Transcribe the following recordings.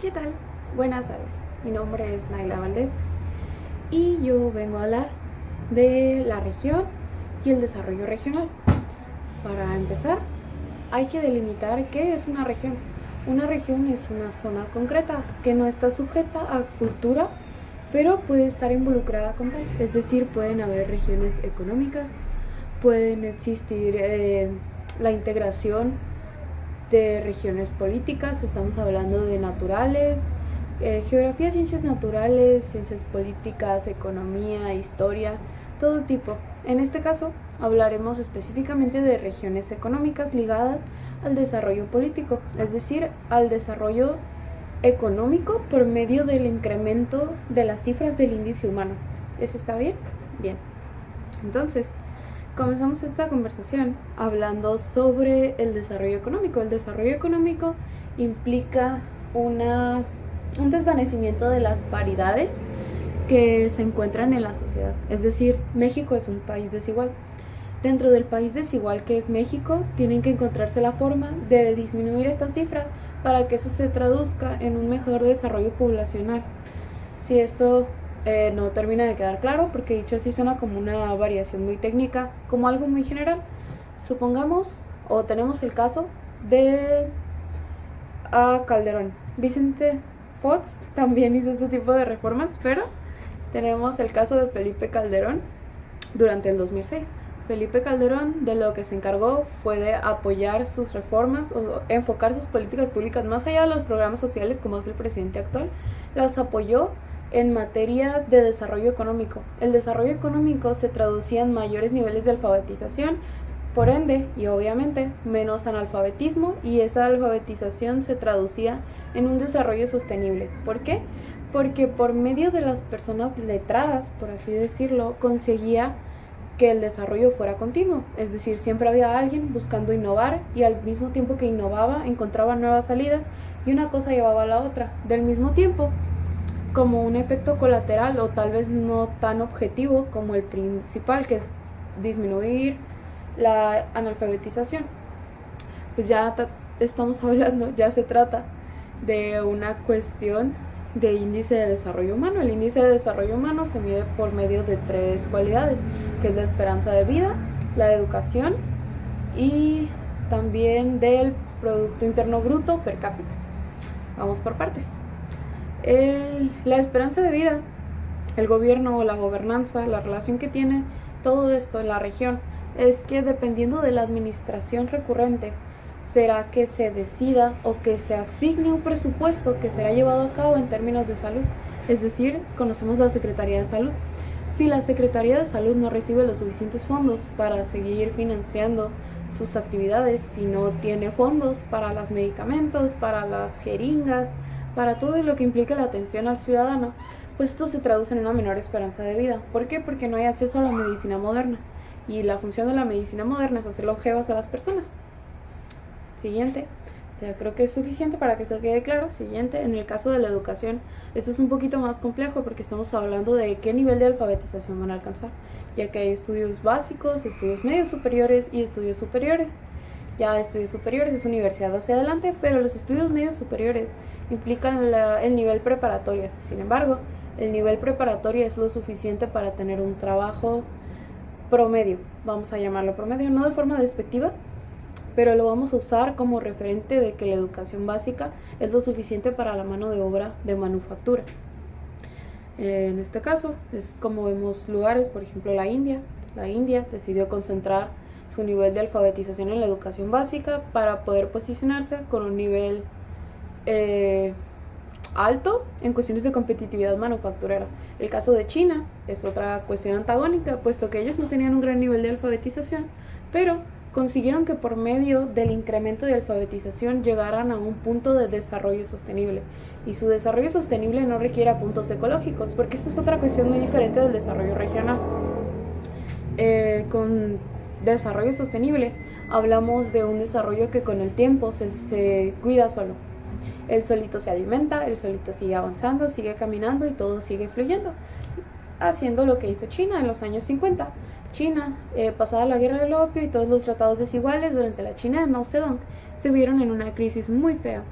¿Qué tal? Buenas tardes. Mi nombre es Naila Valdés y yo vengo a hablar de la región y el desarrollo regional. Para empezar, hay que delimitar qué es una región. Una región es una zona concreta que no está sujeta a cultura, pero puede estar involucrada con tal. Es decir, pueden haber regiones económicas, pueden existir la integración de regiones políticas, estamos hablando de naturales, geografía, ciencias naturales, ciencias políticas, economía, historia, todo tipo. En este caso hablaremos específicamente de regiones económicas ligadas al desarrollo político, es decir, al desarrollo económico por medio del incremento de las cifras del índice humano. ¿Eso está bien? Bien. Entonces, comenzamos esta conversación hablando sobre el desarrollo económico. El desarrollo económico implica un desvanecimiento de las paridades que se encuentran en la sociedad. Es decir, México es un país desigual. Dentro del país desigual que es México, tienen que encontrarse la forma de disminuir estas cifras para que eso se traduzca en un mejor desarrollo poblacional. Si esto no termina de quedar claro, porque dicho así suena como una variación muy técnica, como algo muy general. Supongamos, o tenemos el caso de Calderón. Vicente Fox también hizo este tipo de reformas, pero tenemos el caso de Felipe Calderón durante el 2006. Felipe Calderón de lo que se encargó fue de apoyar sus reformas o enfocar sus políticas públicas más allá de los programas sociales, como es el presidente actual. Las apoyó en materia de desarrollo económico. El desarrollo económico se traducía en mayores niveles de alfabetización, por ende, y obviamente, menos analfabetismo, y esa alfabetización se traducía en un desarrollo sostenible. ¿Por qué? Porque por medio de las personas letradas, por así decirlo, conseguía que el desarrollo fuera continuo, es decir, siempre había alguien buscando innovar y al mismo tiempo que innovaba encontraba nuevas salidas y una cosa llevaba a la otra. Del mismo tiempo, como un efecto colateral o tal vez no tan objetivo como el principal, que es disminuir la analfabetización, pues ya estamos hablando, ya se trata de una cuestión de índice de desarrollo humano. El índice de desarrollo humano se mide por medio de 3 cualidades, que es la esperanza de vida, la educación y también del Producto Interno Bruto per cápita. Vamos por partes. La esperanza de vida, el gobierno o la gobernanza, la relación que tiene todo esto en la región, es que dependiendo de la administración recurrente, será que se decida o que se asigne un presupuesto que será llevado a cabo en términos de salud. Es decir, conocemos la Secretaría de Salud. Si la Secretaría de Salud no recibe los suficientes fondos para seguir financiando sus actividades, si no tiene fondos para los medicamentos, para las jeringas, para todo lo que implica la atención al ciudadano, pues esto se traduce en una menor esperanza de vida. ¿Por qué? Porque no hay acceso a la medicina moderna. Y la función de la medicina moderna es hacer longevas a las personas. Siguiente. Ya creo que es suficiente para que se quede claro. Siguiente, en el caso de la educación, esto es un poquito más complejo porque estamos hablando de qué nivel de alfabetización van a alcanzar, ya que hay estudios básicos, estudios medios superiores y estudios superiores. Ya estudios superiores es universidad hacia adelante, pero los estudios medios superiores implican el nivel preparatorio. Sin embargo, el nivel preparatorio es lo suficiente para tener un trabajo promedio, vamos a llamarlo promedio, no de forma despectiva, pero lo vamos a usar como referente de que la educación básica es lo suficiente para la mano de obra de manufactura. En este caso, es como vemos lugares, por ejemplo la India. La India decidió concentrar su nivel de alfabetización en la educación básica para poder posicionarse con un nivel alto en cuestiones de competitividad manufacturera. El caso de China es otra cuestión antagónica, puesto que ellos no tenían un gran nivel de alfabetización, pero consiguieron que por medio del incremento de alfabetización llegaran a un punto de desarrollo sostenible. Y su desarrollo sostenible no requiere puntos ecológicos, porque esa es otra cuestión muy diferente del desarrollo regional. Con desarrollo sostenible hablamos de un desarrollo que con el tiempo se cuida solo. Él solito se alimenta, él solito sigue avanzando, sigue caminando y todo sigue fluyendo, haciendo lo que hizo China en los años 50. China, pasada la guerra del opio y todos los tratados desiguales durante la China de Mao Zedong, se vieron en una crisis muy fea.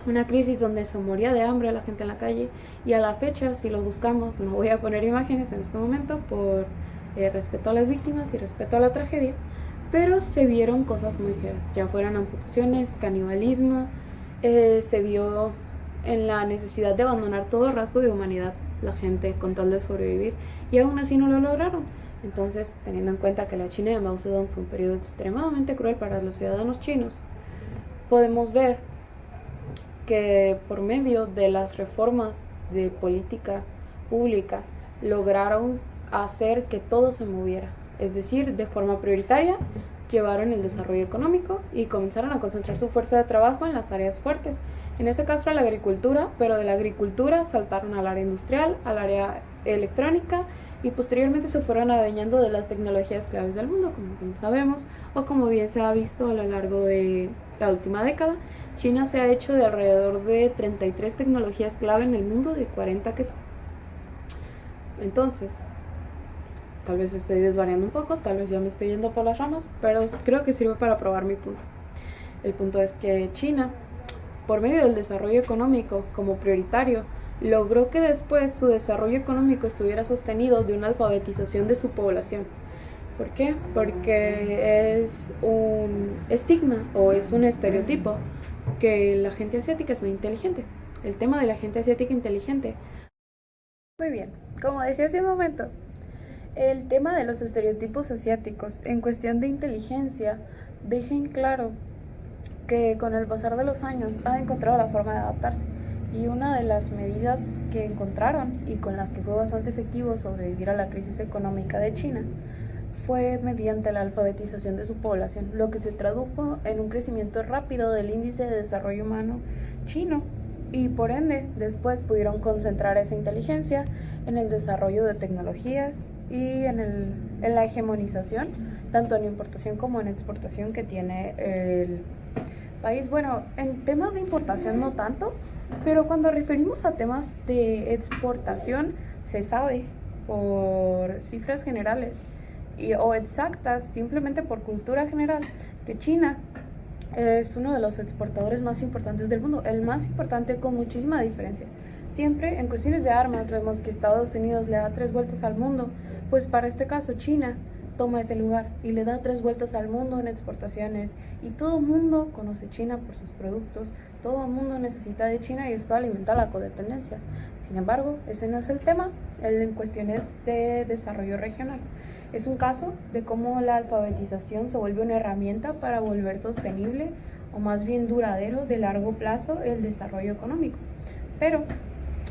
una crisis donde se moría de hambre la gente en la calle, y a la fecha, si los buscamos, no voy a poner imágenes en este momento por respeto a las víctimas y respeto a la tragedia, pero se vieron cosas muy feas, ya fueran amputaciones, canibalismo, se vio en la necesidad de abandonar todo rasgo de humanidad la gente con tal de sobrevivir, y aún así no lo lograron. Entonces, teniendo en cuenta que la China de Mao Zedong fue un periodo extremadamente cruel para los ciudadanos chinos, podemos ver que por medio de las reformas de política pública lograron hacer que todo se moviera. Es decir, de forma prioritaria llevaron el desarrollo económico y comenzaron a concentrar su fuerza de trabajo en las áreas fuertes. En ese caso a la agricultura, pero de la agricultura saltaron al área industrial, al área electrónica, y posteriormente se fueron adueñando de las tecnologías claves del mundo, como bien sabemos, o como bien se ha visto a lo largo de la última década. China se ha hecho de alrededor de 33 tecnologías clave en el mundo, de 40 que son. Entonces, tal vez estoy desvariando un poco, tal vez ya me estoy yendo por las ramas, pero creo que sirve para probar mi punto. El punto es que China, por medio del desarrollo económico como prioritario, logró que después su desarrollo económico estuviera sostenido de una alfabetización de su población. ¿Por qué? Porque es un estigma o es un estereotipo que la gente asiática es muy inteligente. El tema de la gente asiática inteligente. Muy bien, como decía hace un momento, el tema de los estereotipos asiáticos en cuestión de inteligencia dejen claro que con el pasar de los años ha encontrado la forma de adaptarse. Y una de las medidas que encontraron y con las que fue bastante efectivo sobrevivir a la crisis económica de China fue mediante la alfabetización de su población, lo que se tradujo en un crecimiento rápido del índice de desarrollo humano chino, y por ende después pudieron concentrar esa inteligencia en el desarrollo de tecnologías y en la hegemonización, tanto en importación como en exportación, que tiene el país. Bueno, en temas de importación no tanto, pero cuando referimos a temas de exportación, se sabe por cifras generales o exactas, simplemente por cultura general, que China es uno de los exportadores más importantes del mundo, el más importante con muchísima diferencia. Siempre en cuestiones de armas vemos que Estados Unidos le da 3 vueltas al mundo, pues para este caso China toma ese lugar y le da 3 vueltas al mundo en exportaciones, y todo el mundo conoce China por sus productos, todo el mundo necesita de China, y esto alimenta la codependencia. Sin embargo, ese no es el tema en cuestiones de desarrollo regional. Es un caso de cómo la alfabetización se vuelve una herramienta para volver sostenible, o más bien duradero, de largo plazo, el desarrollo económico. Pero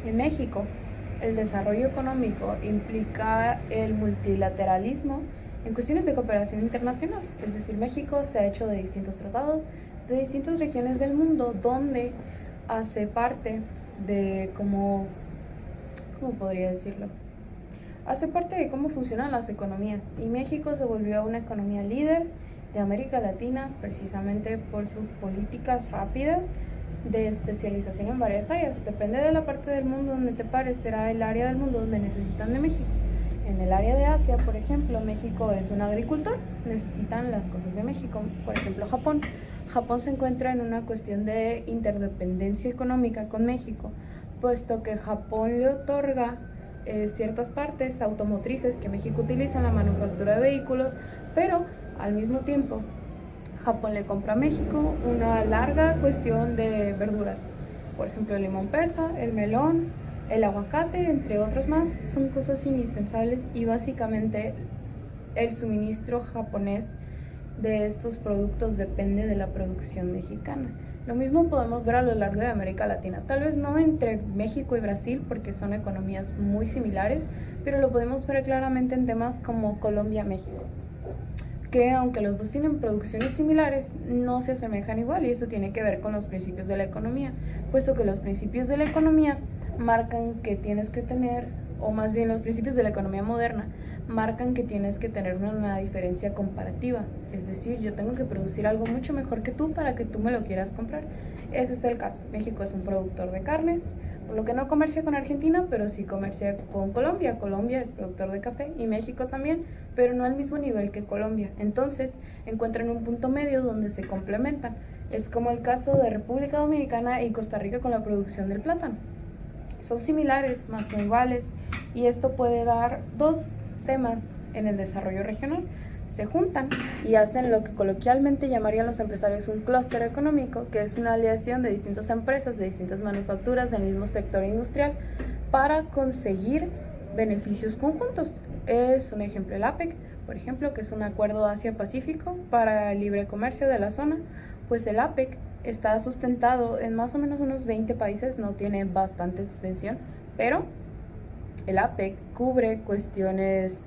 en México, el desarrollo económico implica el multilateralismo en cuestiones de cooperación internacional. Es decir, México se ha hecho de distintos tratados de distintas regiones del mundo, donde hace parte de ¿cómo podría decirlo? Hace parte de cómo funcionan las economías, y México se volvió una economía líder de América Latina precisamente por sus políticas rápidas de especialización en varias áreas. Depende de la parte del mundo donde te pares, será el área del mundo donde necesitan de México. En el área de Asia, por ejemplo, México es un agricultor, necesitan las cosas de México. Por ejemplo, Japón. Japón se encuentra en una cuestión de interdependencia económica con México, puesto que Japón le otorga ciertas partes automotrices que México utiliza en la manufactura de vehículos, pero al mismo tiempo Japón le compra a México una larga cuestión de verduras. Por ejemplo, el limón persa, el melón, el aguacate, entre otros más, son cosas indispensables, y básicamente el suministro japonés de estos productos depende de la producción mexicana. Lo mismo podemos ver a lo largo de América Latina, tal vez no entre México y Brasil porque son economías muy similares, pero lo podemos ver claramente en temas como Colombia-México, que aunque los dos tienen producciones similares, no se asemejan igual, y esto tiene que ver con los principios de la economía, puesto que los principios de la economía marcan que tienes que tener, o más bien los principios de la economía moderna, marcan que tienes que tener una diferencia comparativa. Es decir, yo tengo que producir algo mucho mejor que tú para que tú me lo quieras comprar. Ese es el caso. México es un productor de carnes, por lo que no comercia con Argentina, pero sí comercia con Colombia. Colombia es productor de café, y México también, pero no al mismo nivel que Colombia. Entonces encuentran un punto medio donde se complementan. Es como el caso de República Dominicana y Costa Rica con la producción del plátano. Son similares, más no iguales, y esto puede dar dos temas en el desarrollo regional. Se juntan y hacen lo que coloquialmente llamarían los empresarios un clúster económico, que es una aliación de distintas empresas, de distintas manufacturas del mismo sector industrial para conseguir beneficios conjuntos. Es un ejemplo el APEC, por ejemplo, que es un acuerdo Asia-Pacífico para el libre comercio de la zona. Pues el APEC está sustentado en más o menos unos 20 países, no tiene bastante extensión, pero el APEC cubre cuestiones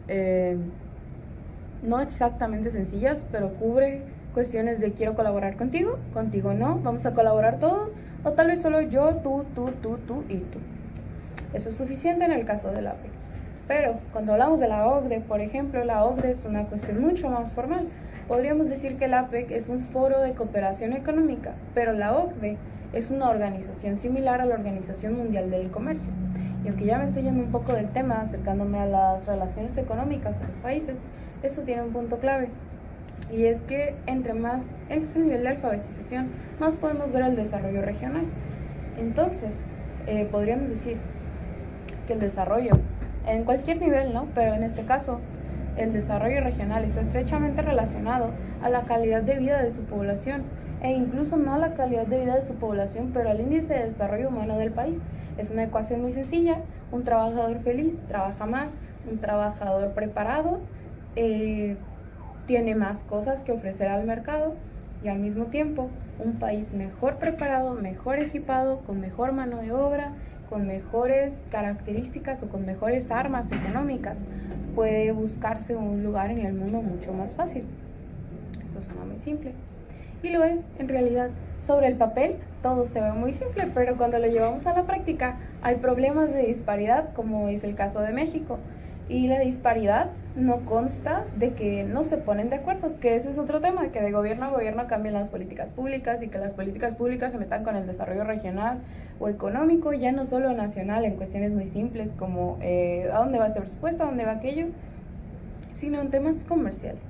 no exactamente sencillas, pero cubre cuestiones de quiero colaborar contigo, contigo no, vamos a colaborar todos, o tal vez solo yo, tú y tú. Eso es suficiente en el caso del APEC. Pero cuando hablamos de la OCDE, por ejemplo, la OCDE es una cuestión mucho más formal. Podríamos decir que el APEC es un foro de cooperación económica, pero la OCDE es una organización similar a la Organización Mundial del Comercio. Y aunque ya me estoy yendo un poco del tema, acercándome a las relaciones económicas de los países, esto tiene un punto clave. Y es que entre más es el nivel de alfabetización, más podemos ver el desarrollo regional. Entonces, podríamos decir que el desarrollo, en cualquier nivel, ¿no? Pero en este caso, el desarrollo regional está estrechamente relacionado a la calidad de vida de su población, e incluso no a la calidad de vida de su población, pero al índice de desarrollo humano del país. Es una ecuación muy sencilla: un trabajador feliz trabaja más, un trabajador preparado tiene más cosas que ofrecer al mercado, y al mismo tiempo un país mejor preparado, mejor equipado, con mejor mano de obra, con mejores características o con mejores armas económicas, puede buscarse un lugar en el mundo mucho más fácil. Esto suena muy simple, y lo es en realidad. Sobre el papel todo se ve muy simple, pero cuando lo llevamos a la práctica hay problemas de disparidad, como es el caso de México. Y la disparidad no consta de que no se ponen de acuerdo, que ese es otro tema, que de gobierno a gobierno cambian las políticas públicas y que las políticas públicas se metan con el desarrollo regional o económico, ya no solo nacional, en cuestiones muy simples como a dónde va este presupuesto, a dónde va aquello, sino en temas comerciales.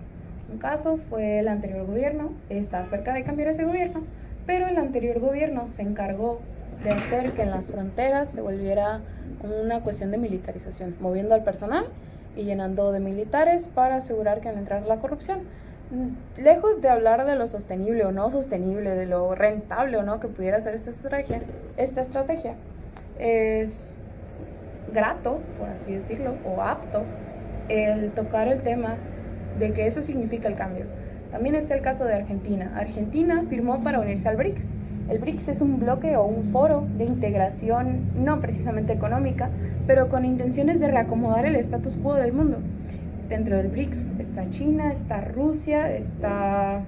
Un caso fue el anterior gobierno, está cerca de cambiar ese gobierno, pero el anterior gobierno se encargó de hacer que en las fronteras se volviera una cuestión de militarización, moviendo al personal y llenando de militares para asegurar que al entrar la corrupción. Lejos de hablar de lo sostenible o no sostenible, de lo rentable o no que pudiera ser esta estrategia es grato, por así decirlo, o apto el tocar el tema de que eso significa el cambio. También está el caso de Argentina. Argentina firmó para unirse al BRICS. El BRICS es un bloque o un foro de integración no precisamente económica, pero con intenciones de reacomodar el status quo del mundo. Dentro del BRICS está China, está Rusia, está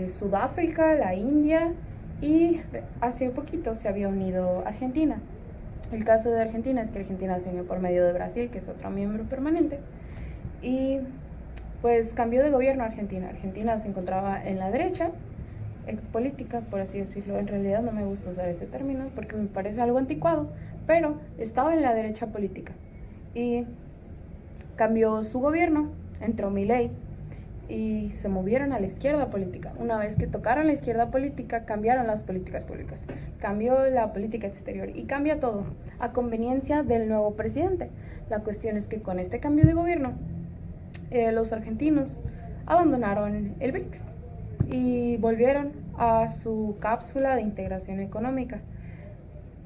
Sudáfrica, la India, y hace poquito se había unido Argentina. El caso de Argentina es que Argentina se unió por medio de Brasil, que es otro miembro permanente, y pues cambió de gobierno Argentina. Argentina se encontraba en la derecha política, por así decirlo. En realidad no me gusta usar ese término porque me parece algo anticuado, pero estaba en la derecha política y cambió su gobierno, entró Milei y se movieron a la izquierda política. Una vez que tocaron la izquierda política, cambiaron las políticas públicas, cambió la política exterior y cambia todo a conveniencia del nuevo presidente. La cuestión es que con este cambio de gobierno, los argentinos abandonaron el BRICS y volvieron a su cápsula de integración económica.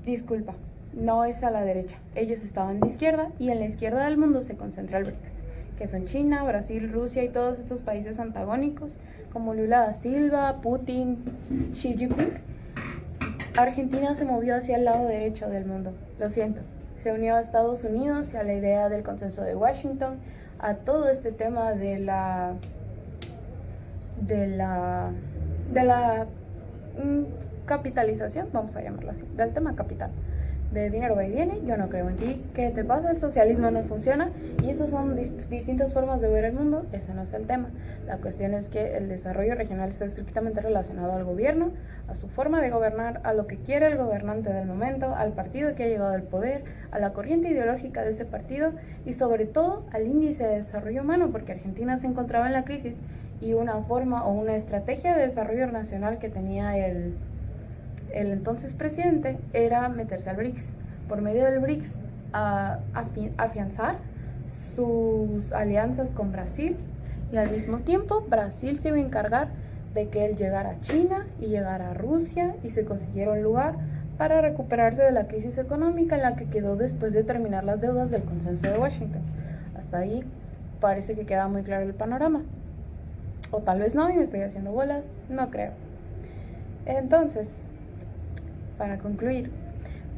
Disculpa, no es a la derecha. Ellos estaban de izquierda y en la izquierda del mundo se concentra el BRICS, que son China, Brasil, Rusia y todos estos países antagónicos como Lula da Silva, Putin, Xi Jinping. Argentina se movió hacia el lado derecho del mundo, lo siento. Se unió a Estados Unidos y a la idea del consenso de Washington, a todo este tema de la capitalización, vamos a llamarlo así, del tema capital, de dinero va y viene. Yo no creo en ti, ¿qué te pasa? El socialismo no funciona, y esas son distintas formas de ver el mundo. Ese no es el tema. La cuestión es que el desarrollo regional está estrictamente relacionado al gobierno, a su forma de gobernar, a lo que quiere el gobernante del momento, al partido que ha llegado al poder, a la corriente ideológica de ese partido y sobre todo al índice de desarrollo humano, porque Argentina se encontraba en la crisis y una forma o una estrategia de desarrollo nacional que tenía el entonces presidente era meterse al BRICS. Por medio del BRICS, afianzar sus alianzas con Brasil, y al mismo tiempo Brasil se iba a encargar de que él llegara a China y llegara a Rusia y se consiguiera un lugar para recuperarse de la crisis económica en la que quedó después de terminar las deudas del consenso de Washington. Hasta ahí parece que queda muy claro el panorama. O tal vez no, y me estoy haciendo bolas, no creo. Entonces, para concluir,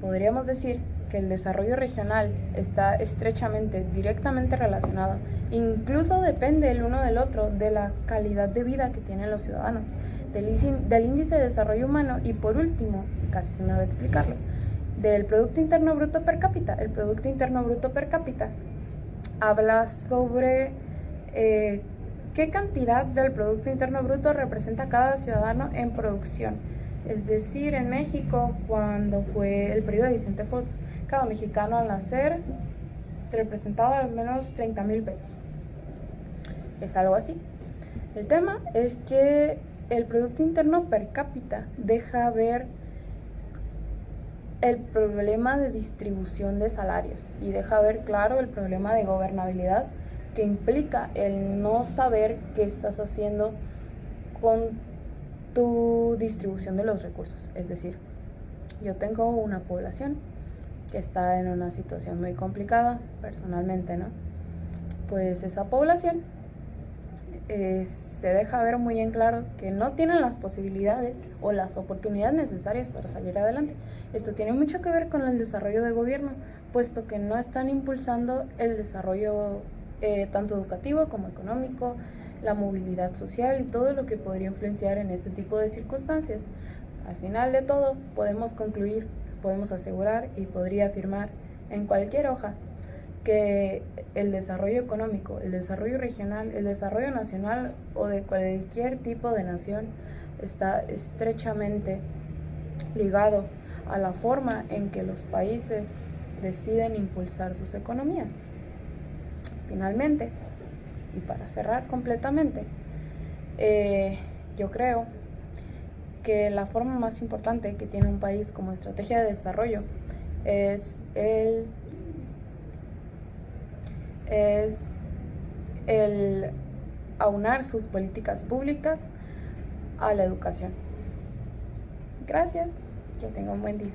podríamos decir que el desarrollo regional está estrechamente, directamente relacionado, incluso depende el uno del otro, de la calidad de vida que tienen los ciudadanos, del índice de desarrollo humano y por último, casi se me va a explicarlo, del Producto Interno Bruto per cápita. El Producto Interno Bruto per cápita habla sobre qué cantidad del Producto Interno Bruto representa cada ciudadano en producción. Es decir, en México, cuando fue el periodo de Vicente Fox, cada mexicano al nacer representaba al menos 30,000 pesos. Es algo así. El tema es que el Producto Interno per cápita deja ver el problema de distribución de salarios y deja ver claro el problema de gobernabilidad que implica el no saber qué estás haciendo con tu distribución de los recursos. Es decir, yo tengo una población que está en una situación muy complicada, personalmente, ¿no? Pues esa población se deja ver muy en claro que no tienen las posibilidades o las oportunidades necesarias para salir adelante. Esto tiene mucho que ver con el desarrollo de gobierno, puesto que no están impulsando el desarrollo tanto educativo como económico, la movilidad social y todo lo que podría influenciar en este tipo de circunstancias. Al final de todo, podemos concluir, podemos asegurar y podría afirmar en cualquier hoja que el desarrollo económico, el desarrollo regional, el desarrollo nacional o de cualquier tipo de nación está estrechamente ligado a la forma en que los países deciden impulsar sus economías. Finalmente, y para cerrar completamente, yo creo que la forma más importante que tiene un país como estrategia de desarrollo es el aunar sus políticas públicas a la educación. Gracias, que tengan un buen día.